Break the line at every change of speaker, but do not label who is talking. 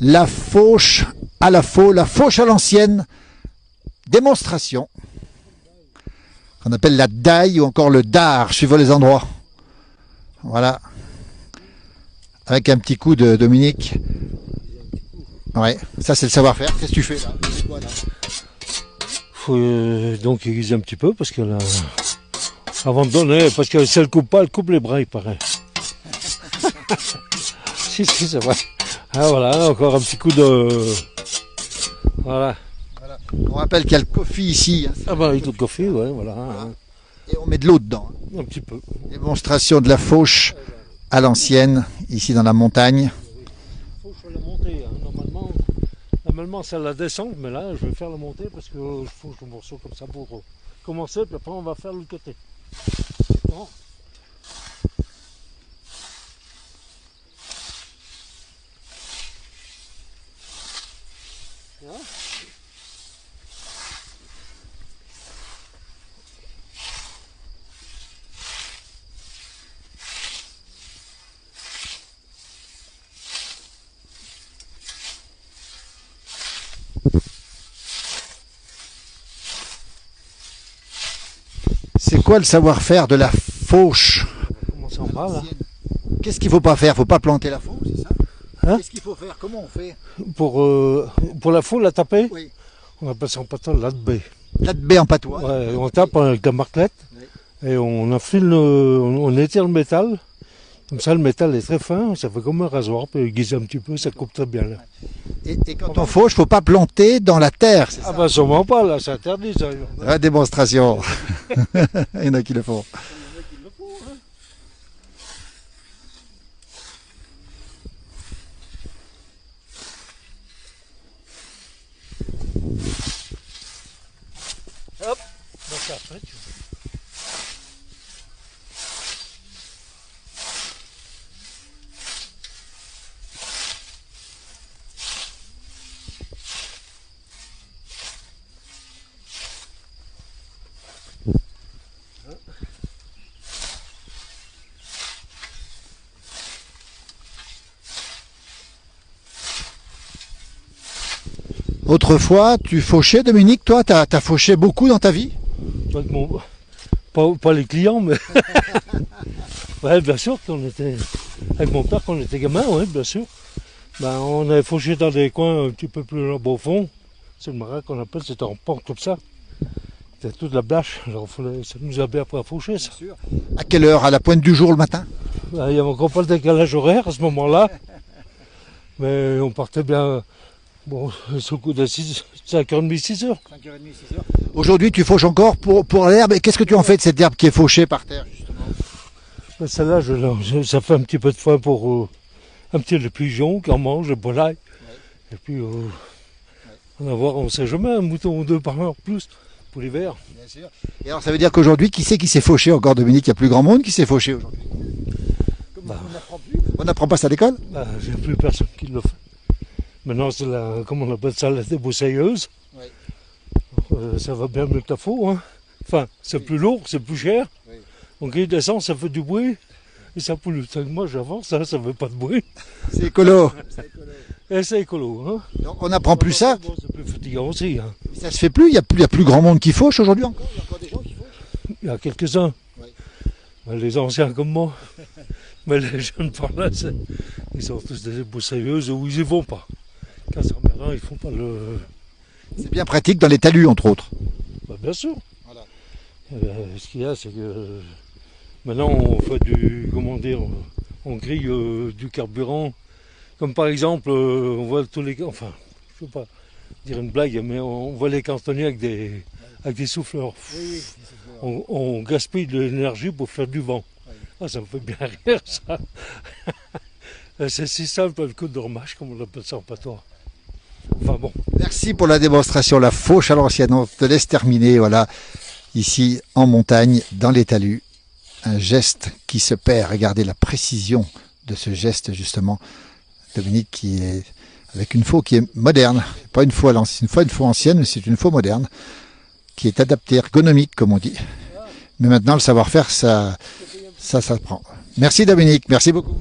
La fauche à la faux, la fauche à l'ancienne, démonstration, qu'on appelle la daille ou encore le dard, suivant les endroits. Voilà, avec un petit coup de Dominique. Ouais, ça c'est le savoir-faire. Qu'est-ce que tu fais là?
Faut donc aiguiser un petit peu parce que là, avant de donner, parce que si elle coupe pas, elle coupe les bras, il paraît. Si, c'est vrai. Ah voilà, encore un petit coup de... Voilà.
On rappelle qu'il y a le coffee ici. Hein,
ah bah, il y a tout le coffee, ouais, voilà.
Et on met de l'eau dedans.
Un petit peu.
Démonstration de la fauche à l'ancienne, ici dans la montagne.
Faut la montée, hein. Normalement c'est la descente, mais là je vais faire la montée parce que je fauche le morceau comme ça pour commencer, puis après on va faire l'autre côté. Bon. Là.
C'est quoi le savoir-faire de la fauche?
On va commencer en bas là.
Qu'est-ce qu'il ne faut pas faire? Il ne faut pas planter la fauche, c'est ça?
Hein?
Qu'est-ce qu'il faut faire? Comment on fait?
Pour la foule, la taper,
Oui.
on appelle ça en patois la baie.
La de baie en patois.
Ouais, on tape avec la martelette et on enfile, on étire le métal. Comme ça, le métal est très fin, ça fait comme un rasoir, puis aiguiser un petit peu, ça coupe très bien là.
Et quand on fauche, il ne faut pas planter dans la terre, c'est ça?
Ah bah sûrement pas, là, c'est interdit ça.
La démonstration. Il y en a qui le font.
Hop, donc après, tu...
Autrefois, tu fauchais, Dominique, toi, tu as fauché beaucoup dans ta vie?
Avec pas les clients, mais... ouais, bien sûr, qu'on était... Avec mon père, quand on était gamin, oui, bien sûr. Ben, on avait fauché dans des coins un petit peu plus là au fond. C'est le marais qu'on appelle, c'était en pente comme ça. C'était toute la bâche, alors ça nous a bien appris à faucher, ça.
À quelle heure? À la pointe du jour le matin?
Ben, il n'y avait encore pas le décalage horaire à ce moment-là. Mais on partait bien... Bon, sur le coup de 5h30, 6h.
5h30, 6h. Aujourd'hui, tu fauches encore pour l'herbe. Et qu'est-ce que tu en fais de cette herbe qui est fauchée par terre, justement?
Ben, celle-là, ça fait un petit peu de foin pour un petit peu de pigeons qui en mangent, de volailles. Ouais. Et puis, en avoir, on ne sait jamais, un mouton ou deux par heure plus pour l'hiver.
Bien sûr. Et alors, ça veut dire qu'aujourd'hui, qui c'est qui s'est fauché encore, Dominique? Il n'y a plus grand monde qui s'est fauché aujourd'hui.
Ben,
on n'apprend plus. On n'apprend pas ça à l'école?
Ben, j'ai plus personne qui le fait. Maintenant, c'est la, comment on appelle ça, la débroussailleuse. Oui. Ça va bien mieux que la faux. Hein. Enfin, c'est plus lourd, c'est plus cher. Oui. Donc, il descend, ça fait du bruit et ça pollue. Moi, j'avance, ça ne fait pas de bruit.
C'est écolo.
Et c'est écolo. Hein.
Donc, on n'apprend plus ça.
Bon, c'est plus fatigant aussi. Hein.
Ça se fait plus. Il y a plus grand monde qui fauche aujourd'hui encore. Il y a encore des gens qui fauchent.
Il y a quelques-uns. Oui. Ben, les anciens comme moi. Mais les jeunes par là, ils sont tous des débroussailleuses où ils y vont pas. Quand c'est emmerdant, ils font pas le...
C'est bien pratique dans les talus, entre autres.
Bah, bien sûr. Voilà. Ce qu'il y a, c'est que maintenant on fait du, comment dire, on grille du carburant. Comme par exemple, on voit tous les, enfin, je ne veux pas dire une blague, mais on voit les cantonniers avec des souffleurs. Oui, on gaspille de l'énergie pour faire du vent. Oui. Ah, ça me fait bien rire, ça. C'est si simple, le coup de remâche, comme on appelle ça en patois. Enfin bon.
Merci pour la démonstration, la fauche à l'ancienne. On te laisse terminer, voilà, ici en montagne, dans les talus. Un geste qui se perd. Regardez la précision de ce geste, justement. Dominique, qui est avec une faux qui est moderne. Pas une faux à l'ancienne, une faux ancienne, mais c'est une faux moderne, qui est adaptée, ergonomique, comme on dit. Mais maintenant, le savoir-faire, ça prend. Merci Dominique, merci beaucoup.